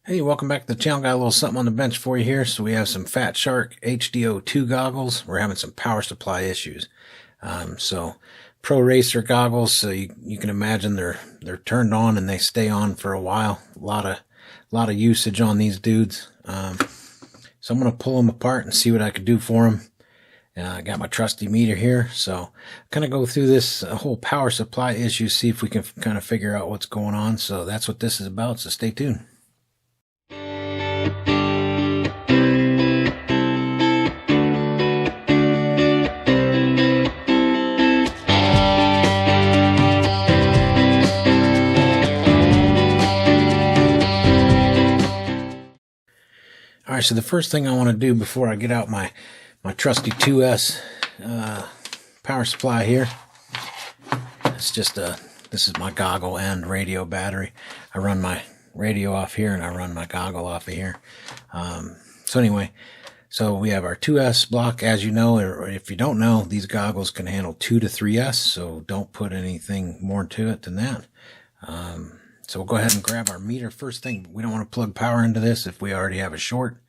Hey, welcome back to the channel. Got a little something on the bench for you here. So we have some Fatshark HDO2 goggles. We're having some power supply issues. So pro racer goggles, so you can imagine they're turned on and they stay on for a while. A lot of usage on these dudes. So I'm going to pull them apart and see what I could do for them. I got my trusty meter here, so kind of go through this whole power supply issue, see if we can kind of figure out what's going on. So that's what this is about, so stay tuned. All right, so the first thing I want to do before I get out my trusty 2S power supply here, it's just this is my goggle and radio battery. I run my radio off here and I run my goggle off of here. So anyway, so we have our 2S block. As you know, or if you don't know, these goggles can handle 2 to 3S, so don't put anything more to it than that. So we'll go ahead and grab our meter. First thing, we don't want to plug power into this if we already have a short.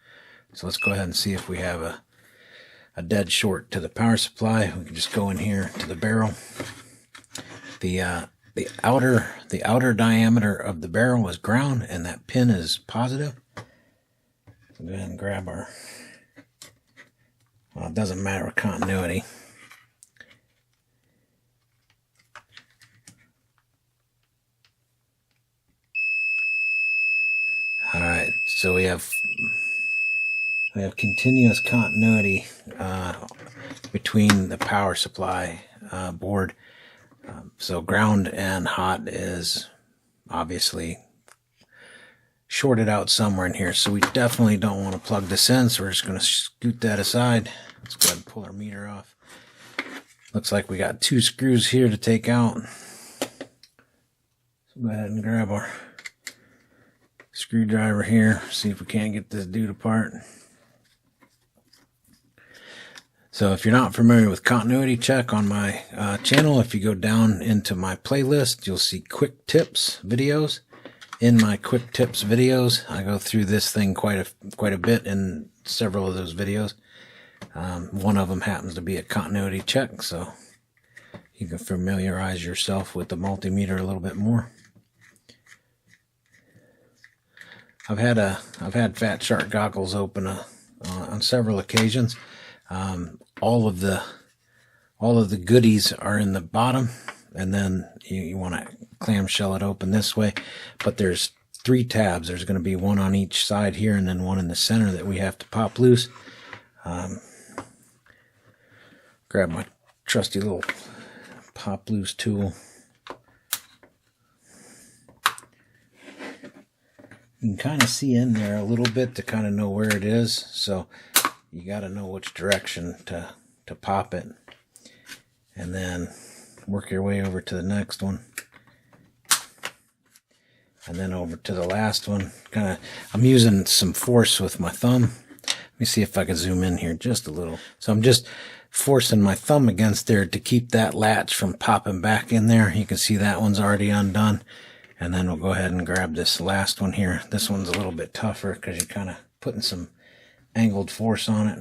So let's go ahead and see if we have a dead short to the power supply. We can just go in here to the barrel. The outer diameter of the barrel is ground and that pin is positive. So go ahead and grab our, well, it doesn't matter with continuity. Alright, so we have continuous continuity between the power supply board. So ground and hot is obviously shorted out somewhere in here. So we definitely don't want to plug this in. So we're just going to scoot that aside. Let's go ahead and pull our meter off. Looks like we got 2 screws here to take out. So go ahead and grab our screwdriver here. See if we can't get this dude apart. So if you're not familiar with continuity check on my channel, if you go down into my playlist, you'll see quick tips videos. In my quick tips videos, I go through this thing quite a bit in several of those videos. One of them happens to be a continuity check, so you can familiarize yourself with the multimeter a little bit more. I've had Fatshark goggles open on several occasions. All of the goodies are in the bottom, and then you want to clamshell it open this way. But there's 3 tabs. There's going to be one on each side here, and then one in the center that we have to pop loose. Grab my trusty little pop loose tool. You can kind of see in there a little bit to kind of know where it is. So you got to know which direction to pop it, and then work your way over to the next one, and then over to the last one. I'm using some force with my thumb. Let me see if I can zoom in here just a little. So I'm just forcing my thumb against there to keep that latch from popping back in there. You can see that one's already undone. And then we'll go ahead and grab this last one here. This one's a little bit tougher because you're kind of putting some angled force on it.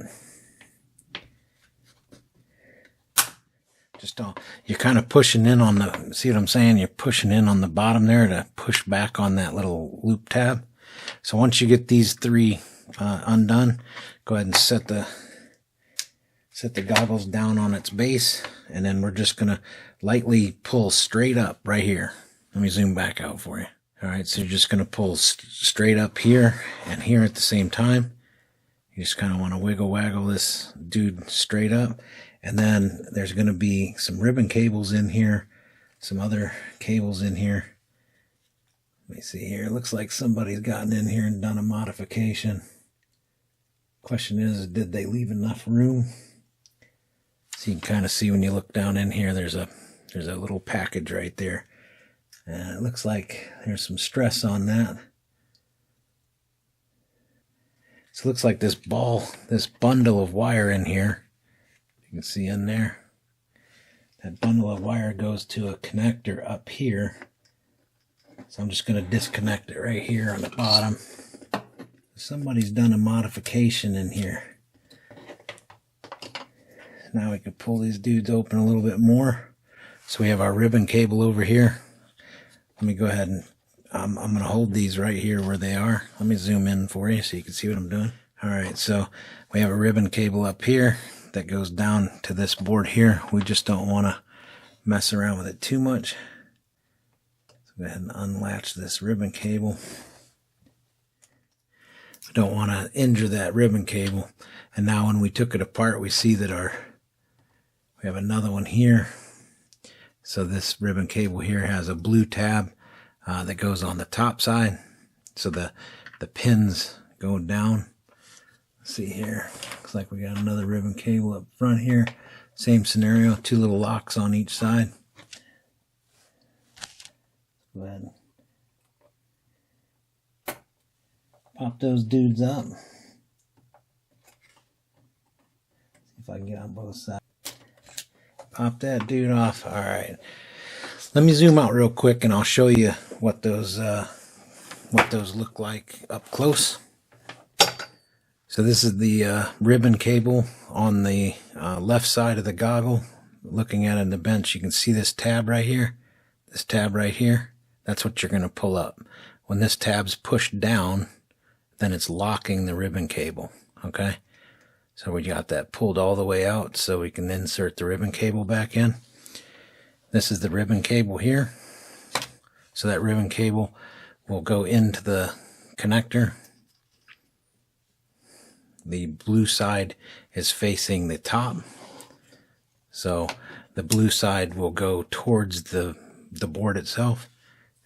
You're kind of pushing in on the, see what I'm saying? You're pushing in on the bottom there to push back on that little loop tab. So once you get these 3 undone, go ahead and set the goggles down on its base, and then we're just going to lightly pull straight up right here. Let me zoom back out for you. All right, so you're just going to pull straight up here and here at the same time. You just kind of want to wiggle-waggle this dude straight up. And then there's going to be some ribbon cables in here, some other cables in here. Let me see here. It looks like somebody's gotten in here and done a modification. Question is, did they leave enough room? So you can kind of see when you look down in here, there's a little package right there. And it looks like there's some stress on that. So it looks like this bundle of wire in here, you can see in there, that bundle of wire goes to a connector up here. So I'm just going to disconnect it right here on the bottom. Somebody's done a modification in here. Now we can pull these dudes open a little bit more. So we have our ribbon cable over here. Let me go ahead and I'm going to hold these right here where they are. Let me zoom in for you so you can see what I'm doing. All right, so we have a ribbon cable up here that goes down to this board here. We just don't want to mess around with it too much. So go ahead and unlatch this ribbon cable. We don't want to injure that ribbon cable. And now when we took it apart, we see that we have another one here. So this ribbon cable here has a blue tab that goes on the top side. So the pins go down. Let's see here. Looks like we got another ribbon cable up front here. Same scenario, 2 little locks on each side. Go ahead and pop those dudes up. See if I can get on both sides. Pop that dude off. All right. Let me zoom out real quick and I'll show you what those look like up close. So this is the ribbon cable on the left side of the goggle. Looking at it in the bench, you can see this tab right here. This tab right here. That's what you're going to pull up. When this tab's pushed down, then it's locking the ribbon cable. Okay? So we got that pulled all the way out so we can insert the ribbon cable back in. This is the ribbon cable here. So that ribbon cable will go into the connector. The blue side is facing the top. So the blue side will go towards the board itself,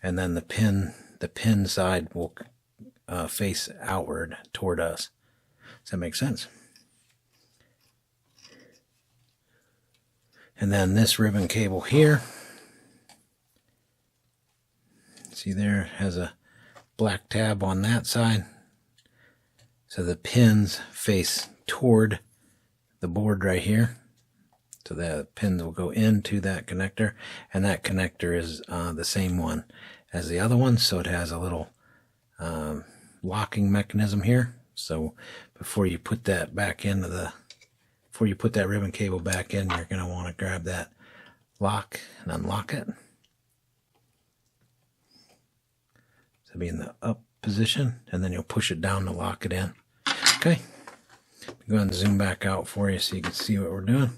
and then the pin side will face outward toward us. Does that make sense? And then this ribbon cable here, see there, it has a black tab on that side. So the pins face toward the board right here. So the pins will go into that connector, and that connector is the same one as the other one. So it has a little locking mechanism here. So before you put that back into before you put that ribbon cable back in, you're going to want to grab that lock and unlock it. So be in the up position, and then you'll push it down to lock it in. Okay. Go ahead and zoom back out for you so you can see what we're doing.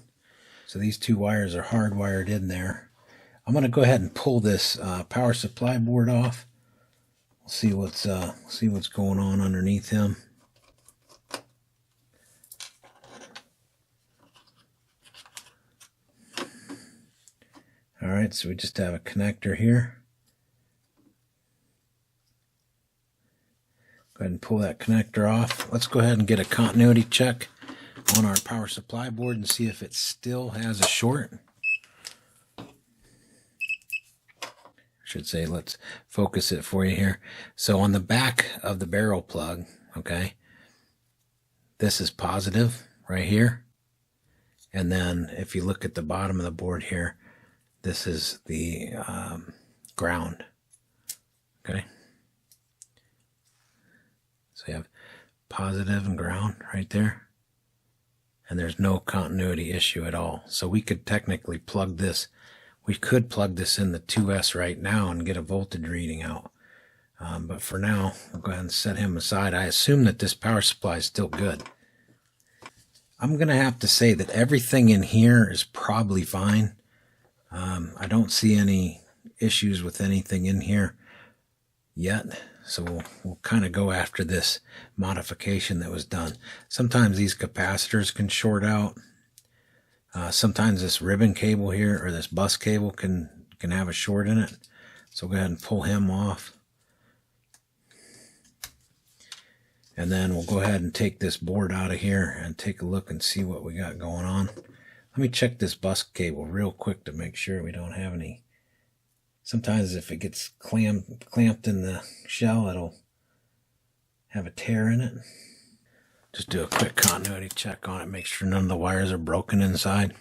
So these 2 wires are hardwired in there. I'm going to go ahead and pull this power supply board off. We'll see what's going on underneath him. All right, so we just have a connector here. Go ahead and pull that connector off. Let's go ahead and get a continuity check on our power supply board and see if it still has a short. I should say, let's focus it for you here. So on the back of the barrel plug, okay, this is positive right here. And then if you look at the bottom of the board here, this is the ground. Okay. So you have positive and ground right there. And there's no continuity issue at all. So we could technically plug this. We could plug this in the 2S right now and get a voltage reading out. But for now, we'll go ahead and set him aside. I assume that this power supply is still good. I'm going to have to say that everything in here is probably fine. I don't see any issues with anything in here yet. So we'll kind of go after this modification that was done. Sometimes these capacitors can short out. Sometimes this ribbon cable here, or this bus cable, can have a short in it. So we'll go ahead and pull him off. And then we'll go ahead and take this board out of here and take a look and see what we got going on. Let me check this bus cable real quick to make sure we don't have any. Sometimes if it gets clamped in the shell, it'll have a tear in it. Just do a quick continuity check on it, make sure none of the wires are broken inside.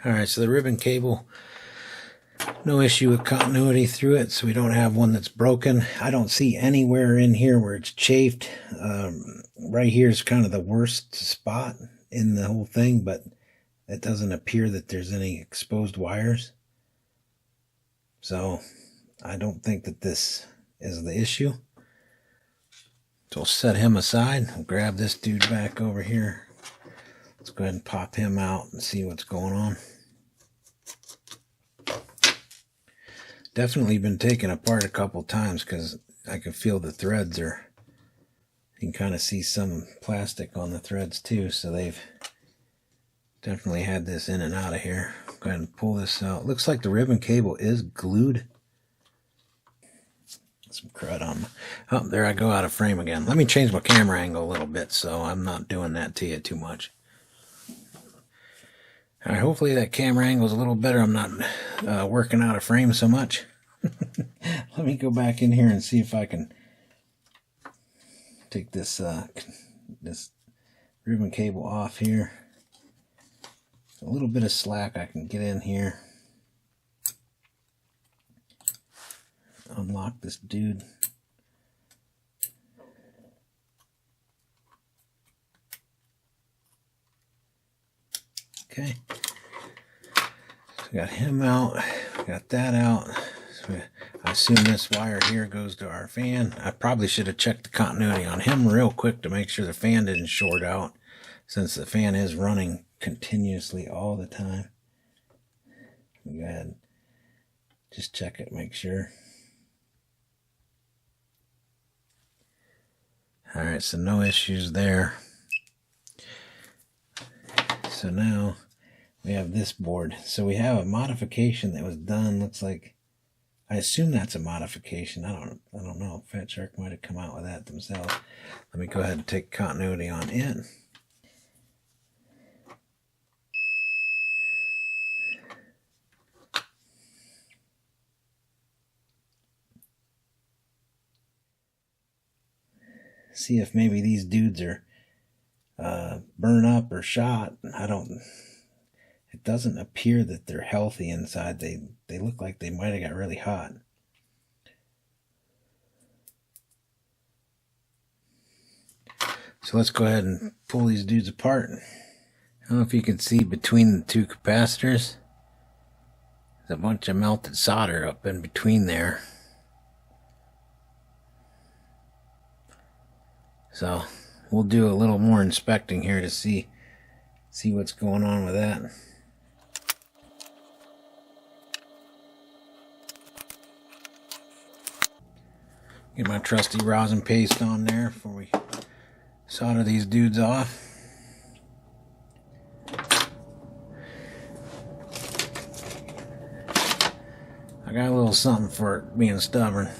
Alright, so the ribbon cable, no issue with continuity through it, so we don't have one that's broken. I don't see anywhere in here where it's chafed. Right here is kind of the worst spot in the whole thing, but it doesn't appear that there's any exposed wires. So I don't think that this is the issue. So we'll set him aside. We'll grab this dude back over here. Let's go ahead and pop him out and see what's going on. Definitely been taken apart a couple times because I can feel the threads are, you can kind of see some plastic on the threads too, so they've definitely had this in and out of here. Go ahead and pull this out. Looks like the ribbon cable is glued. Some crud on me. Oh, there I go out of frame again. Let me change my camera angle a little bit so I'm not doing that to you too much. All right, hopefully that camera angle is a little better. I'm not working out of frame so much. Let me go back in here and see if I can take this this ribbon cable off here. A little bit of slack I can get in here. Unlock this dude. Okay. So we got him out. We got that out. So I assume this wire here goes to our fan. I probably should have checked the continuity on him real quick to make sure the fan didn't short out, since the fan is running continuously all the time. Go ahead. Just check it, make sure. Alright, so no issues there. So now we have this board. So we have a modification that was done. Looks like, I assume that's a modification. I don't know. Fatshark might have come out with that themselves. Let me go ahead and take continuity on it. See if maybe these dudes are burn up or shot. It doesn't appear that they're healthy inside. They look like they might have got really hot. So let's go ahead and pull these dudes apart. I don't know if you can see between the two capacitors. There's a bunch of melted solder up in between there. So we'll do a little more inspecting here to see what's going on with that. Get my trusty rosin paste on there before we solder these dudes off. I got a little something for it being stubborn.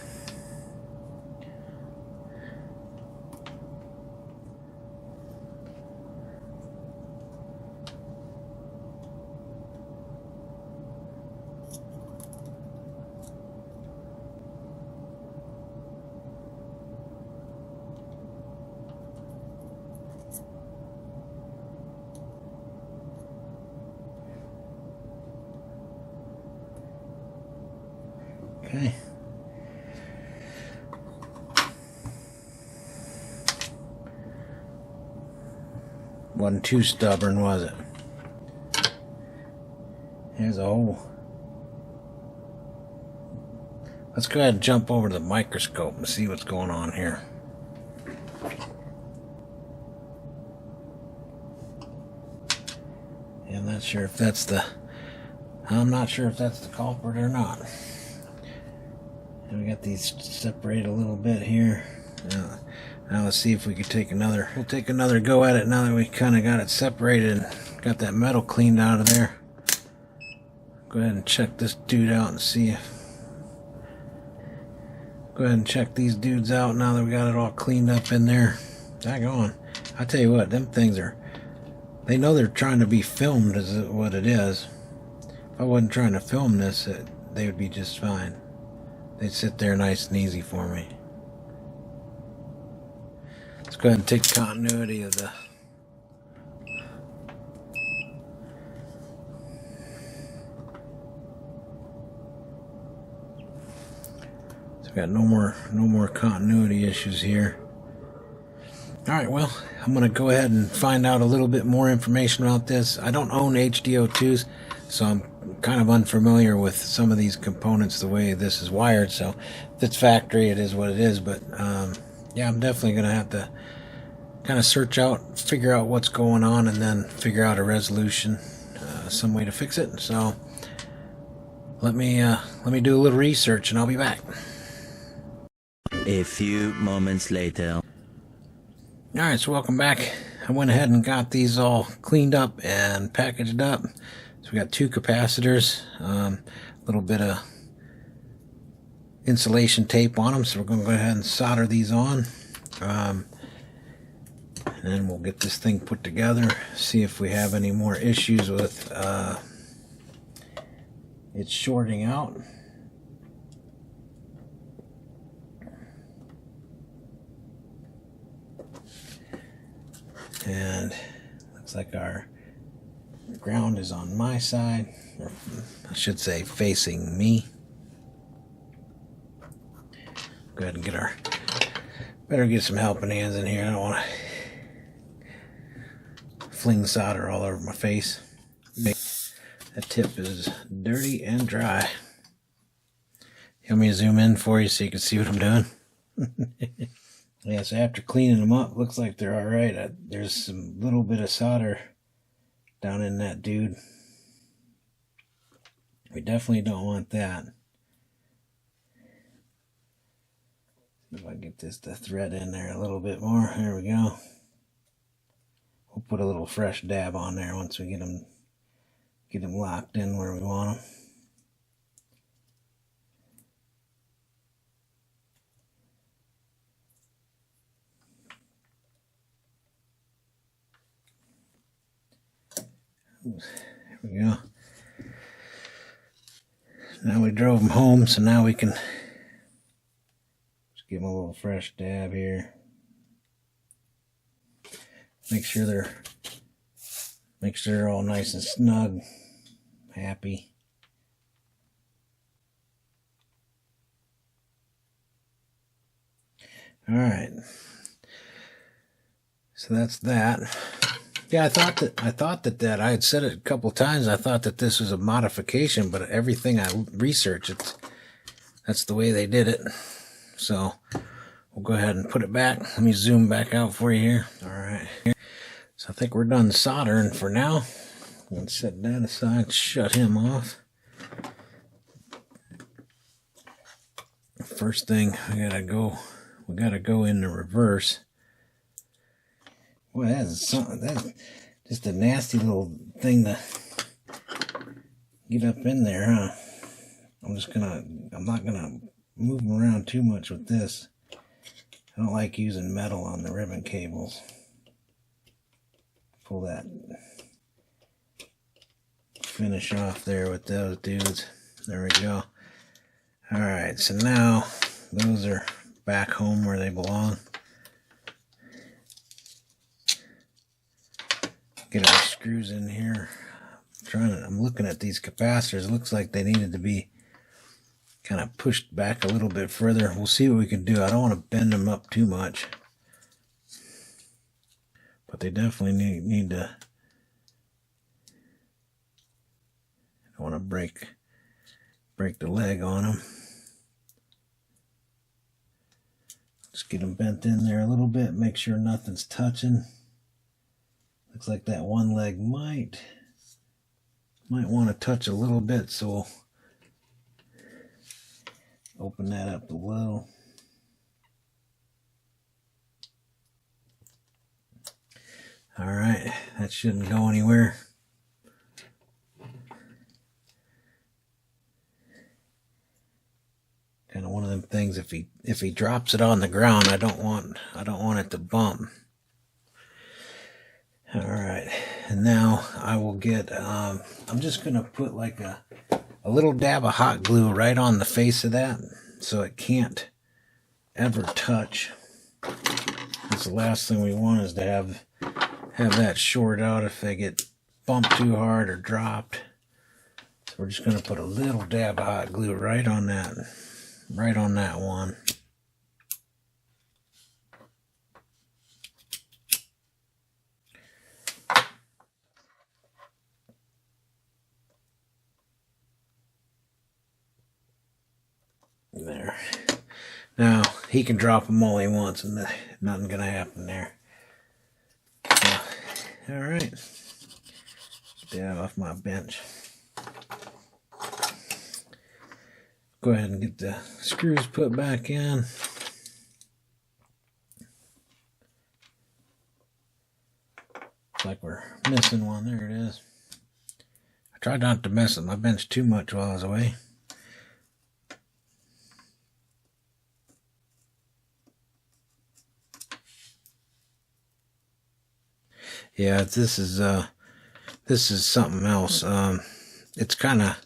Okay. Wasn't too stubborn, was it? Here's a hole. Let's go ahead and jump over to the microscope and see what's going on here. I'm not sure if that's the culprit or not. And we got these separated a little bit here. Now let's see if we could take another. We'll take another go at it now that we kind of got it separated and got that metal cleaned out of there. Go ahead and check this dude out and see if. Go ahead and check these dudes out now that we got it all cleaned up in there. Daggone. I tell you what, them things are. They know they're trying to be filmed, is what it is. If I wasn't trying to film this, they would be just fine. They'd sit there nice and easy for me. Let's go ahead and take continuity of the got no more continuity issues here. All right, well, I'm going to go ahead and find out a little bit more information about this. I don't own HDO2s, so I'm kind of unfamiliar with some of these components, the way this is wired. So if it's factory, it is what it is. But yeah, I'm definitely going to have to kind of search out, figure out what's going on, and then figure out a resolution, some way to fix it. So let me do a little research, and I'll be back. A few moments later. Alright, so welcome back. I went ahead and got these all cleaned up and packaged up. So we got 2 capacitors, a little bit of insulation tape on them, so we're going to go ahead and solder these on. And then we'll get this thing put together, see if we have any more issues with it shorting out. And looks like our ground is on my side, or I should say facing me. Go ahead and get better get some helping hands in here. I don't want to fling solder all over my face. That tip is dirty and dry. You want me to zoom in for you so you can see what I'm doing? Yeah, so after cleaning them up, looks like they're alright. There's some little bit of solder down in that dude. We definitely don't want that. See if I can get this to thread in there a little bit more. There we go. We'll put a little fresh dab on there once we get them locked in where we want them. There we go. Now we drove them home, so now we can just give them a little fresh dab here. Make sure they're all nice and snug, happy. All right. So that's that. Yeah, I thought that I had said it a couple times. I thought that this was a modification, but everything I researched, that's the way they did it. So we'll go ahead and put it back. Let me zoom back out for you here. All right. So I think we're done soldering for now. I'm going to set that aside, shut him off. First thing, we gotta go into reverse. Boy, that's just a nasty little thing to get up in there, huh? I'm not gonna move them around too much with this. I don't like using metal on the ribbon cables. Pull that finish off there with those dudes. There we go. Alright, so now those are back home where they belong. Get our screws in here. I'm looking at these capacitors. It looks like they needed to be kind of pushed back a little bit further. We'll see what we can do. I don't want to bend them up too much, but they definitely need to. I don't want to break the leg on them. Just get them bent in there a little bit. Make sure nothing's touching. Looks like that one leg might want to touch a little bit, so we'll open that up a little. All right, that shouldn't go anywhere. Kind of one of them things. If he drops it on the ground, I don't want it to bump. All right, and now I will get. I'm just gonna put like a little dab of hot glue right on the face of that, so it can't ever touch. That's the last thing we want, is to have that short out if they get bumped too hard or dropped. So we're just gonna put a little dab of hot glue right on that. right on that one. There. Now, he can drop them all he wants and nothing gonna happen there. So, alright. Get that off my bench. Go ahead and get the screws put back in. Looks like we're missing one. There it is. I tried not to mess with my bench too much while I was away. Yeah, this is something else. It's kind of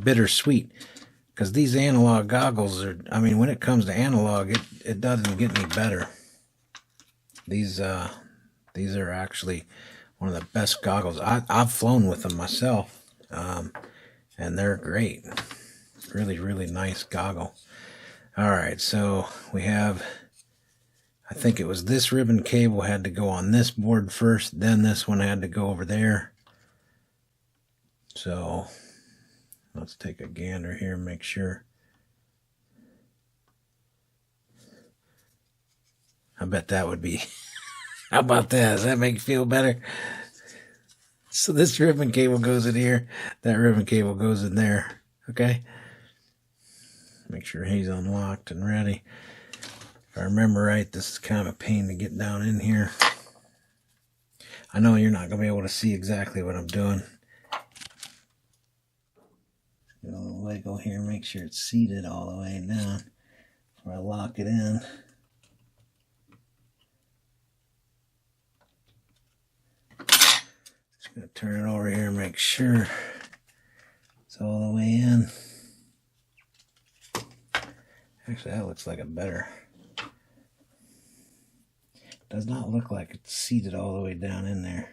bittersweet because these analog goggles are, I mean, when it comes to analog, it doesn't get any better. These are actually one of the best goggles. I've flown with them myself, and they're great. Really, really nice goggle. All right, so we have, I think it was this ribbon cable had to go on this board first, then this one had to go over there. So let's take a gander here and make sure. I bet that would be, how about that? Does that make you feel better? So this ribbon cable goes in here, that ribbon cable goes in there, okay? Make sure he's unlocked and ready. If I remember right, this is kind of a pain to get down in here. I know you're not going to be able to see exactly what I'm doing. Get a little wiggle here, make sure it's seated all the way down before I lock it in. Just going to turn it over here and make sure it's all the way in. Actually, that looks like a better. Does not look like it's seated all the way down in there.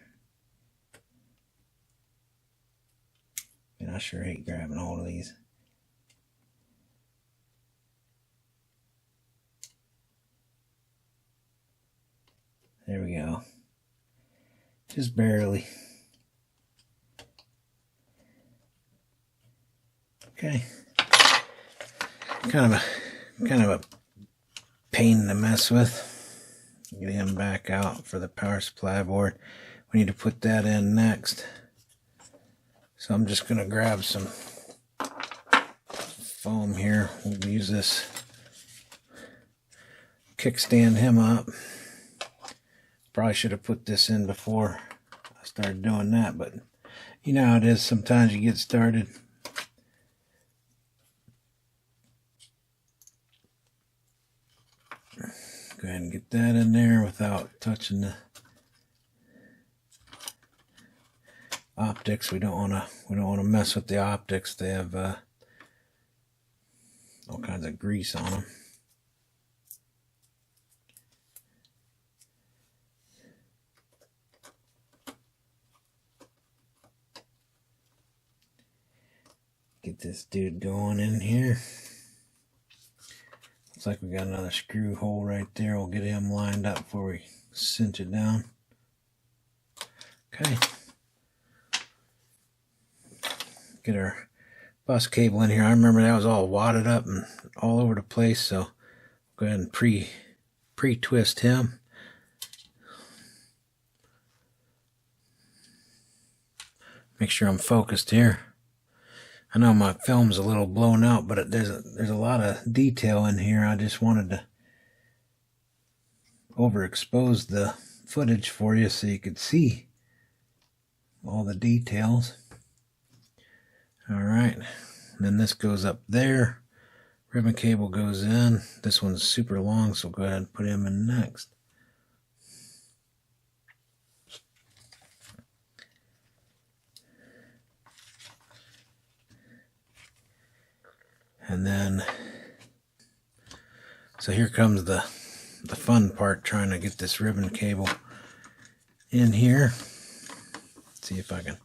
And I sure hate grabbing hold of these. There we go. Just barely. Okay. Kind of a pain to mess with. Get him back out for the power supply board. We need to put that in next. So I'm just going to grab some foam here. We'll use this, kickstand him up. Probably should have put this in before I started doing that, but you know how it is. Sometimes you get started. Go ahead and get that in there without touching the optics. We don't want to mess with the optics. They have all kinds of grease on them. Get this dude going in here. Looks like we got another screw hole right there. We'll get him lined up before we cinch it down. Okay. Get our bus cable in here. I remember that was all wadded up and all over the place, so go ahead and pre-twist him. Make sure I'm focused here. I know my film's a little blown out, but there's a lot of detail in here. I just wanted to overexpose the footage for you so you could see all the details. Alright, then this goes up there. Ribbon cable goes in. This one's super long, so go ahead and put him in next. And then, so here comes the fun part, trying to get this ribbon cable in here. Let's see if I can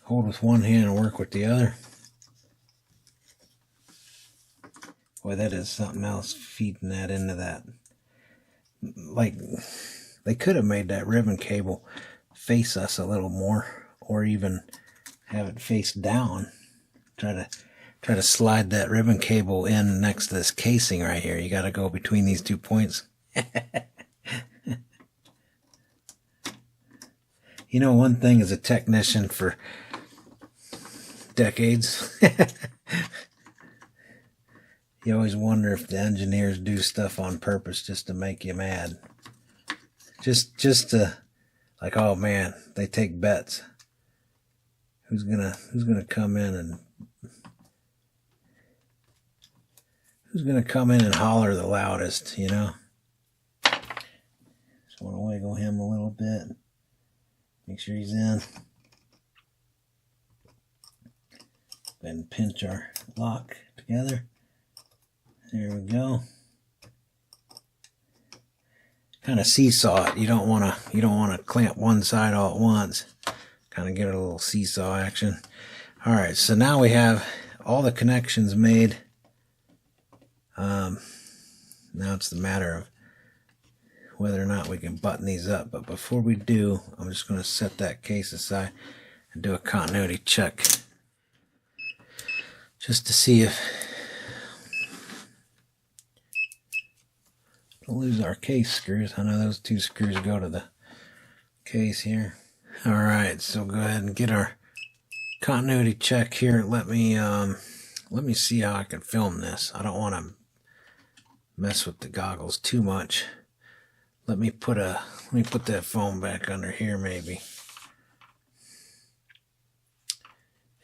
hold with one hand and work with the other. Boy, that is something else, feeding that into that. Like, they could have made that ribbon cable face us a little more, or even have it face down. Try to slide that ribbon cable in next to this casing right here. You got to go between these 2 points. You know, one thing as a technician for decades, you always wonder if the engineers do stuff on purpose just to make you mad. Just to, like, oh man, they take bets. Who's gonna come in and holler the loudest, you know? Just want to wiggle him a little bit. Make sure he's in. And pinch our lock together. There we go. Kind of seesaw it. You don't want to clamp one side all at once. Kind of get a little seesaw action. All right, so now we have all the connections made. Now it's the matter of whether or not we can button these up. But before we do, I'm just going to set that case aside and do a continuity check. Just to see if we'll lose our case screws. I know those 2 screws go to the case here. All right, so go ahead and get our continuity check here. Let me see how I can film this. I don't want to mess with the goggles too much. Let me put that phone back under here, maybe.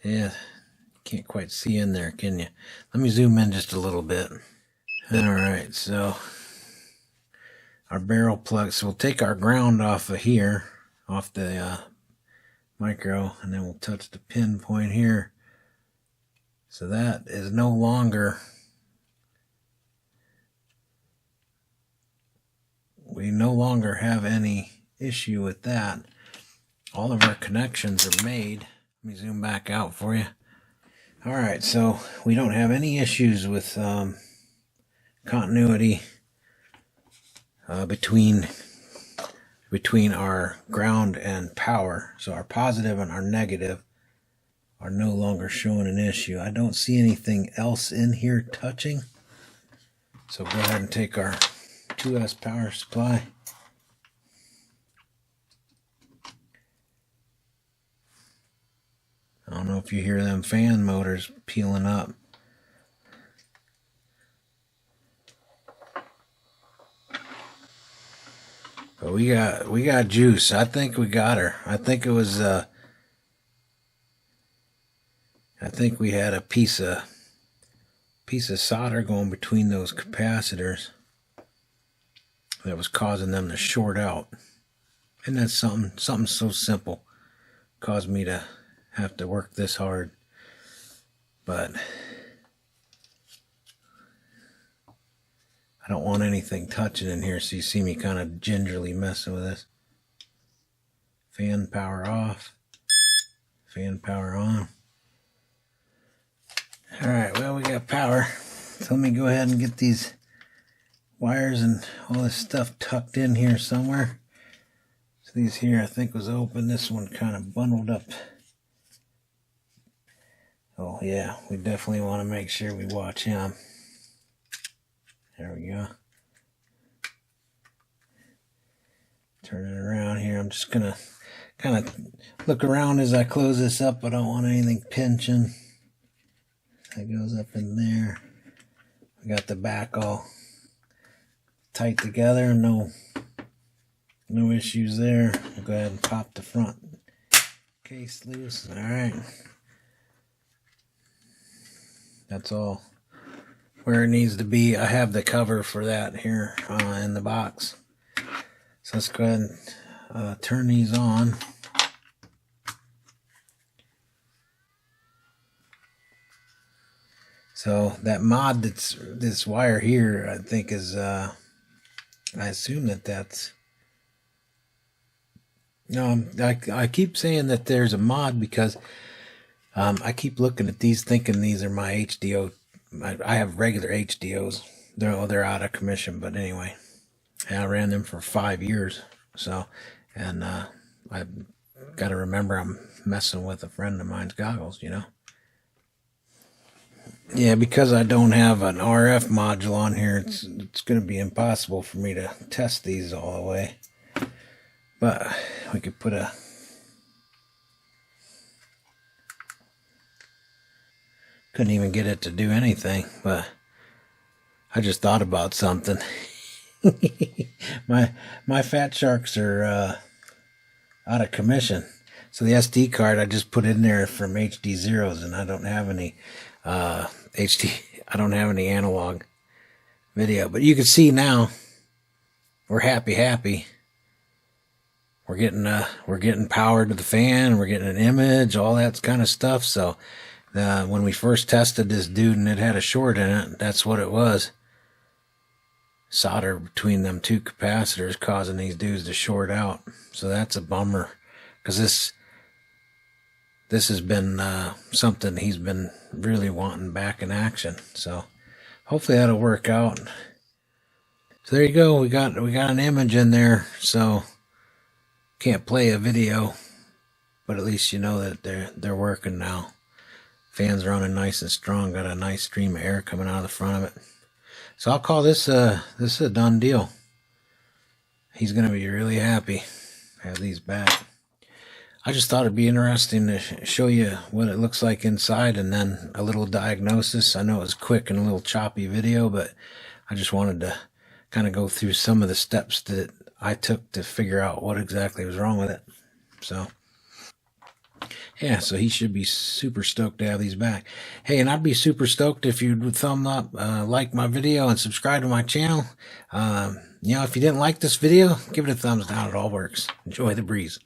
Yeah, can't quite see in there, can you? Let me zoom in just a little bit. All right, so our barrel plugs. So we'll take our ground off of here, off the micro, and then we'll touch the pin point here. So that is no longer. We no longer have any issue with that. All of our connections are made. Let me zoom back out for you. All right, so we don't have any issues with continuity between our ground and power. So our positive and our negative are no longer showing an issue. I don't see anything else in here touching. So go ahead and take our 2S power supply. I don't know if you hear them fan motors peeling up. But we got juice. I think we got her. I think it was I think we had a piece of solder going between those capacitors that was causing them to short out. And that's something so simple caused me to have to work this hard. But I don't want anything touching in here, so you see me kind of gingerly messing with this. Fan power off. Fan power on. Alright, well, we got power. So let me go ahead and get these wires and all this stuff tucked in here somewhere. So these here I think was open. This one kind of bundled up. Oh yeah, we definitely want to make sure we watch him. There we go. Turn it around here. I'm just gonna kind of look around as I close this up. I don't want anything pinching. That goes up in there. We got the back all tight together. No issues there. We'll go ahead and pop the front case loose. All right. That's all where it needs to be. I have the cover for that here in the box. So let's go ahead and turn these on. So that mod that's this wire here, I think is, I assume that's, no, I keep saying that there's a mod because I keep looking at these thinking these are my HDO I have regular HDOs. They're out of commission, but anyway, and I ran them for 5 years. So, and I've got to remember I'm messing with a friend of mine's goggles, you know. Yeah, because I don't have an RF module on here, it's going to be impossible for me to test these all the way. But we could put a... Couldn't even get it to do anything, but I just thought about something. my Fatsharks are out of commission. So the SD card I just put in there from HD zeros, and I don't have any I don't have any analog video. But you can see now we're happy. We're getting power to the fan, we're getting an image, all that kind of stuff. So when we first tested this dude and it had a short in it, that's what it was. Solder between them two capacitors causing these dudes to short out. So that's a bummer, because this has been something he's been really wanting back in action. So hopefully that'll work out. So there you go. We got an image in there. So can't play a video, but at least you know that they're working now. Fans running nice and strong. Got a nice stream of air coming out of the front of it. So I'll call this a done deal. He's going to be really happy to have these back. I just thought it'd be interesting to show you what it looks like inside, and then a little diagnosis. I know it was quick and a little choppy video, but I just wanted to kind of go through some of the steps that I took to figure out what exactly was wrong with it. So yeah, so he should be super stoked to have these back. Hey, and I'd be super stoked if you'd thumb up, like my video, and subscribe to my channel. You know, if you didn't like this video, give it a thumbs down. It all works. Enjoy the breeze.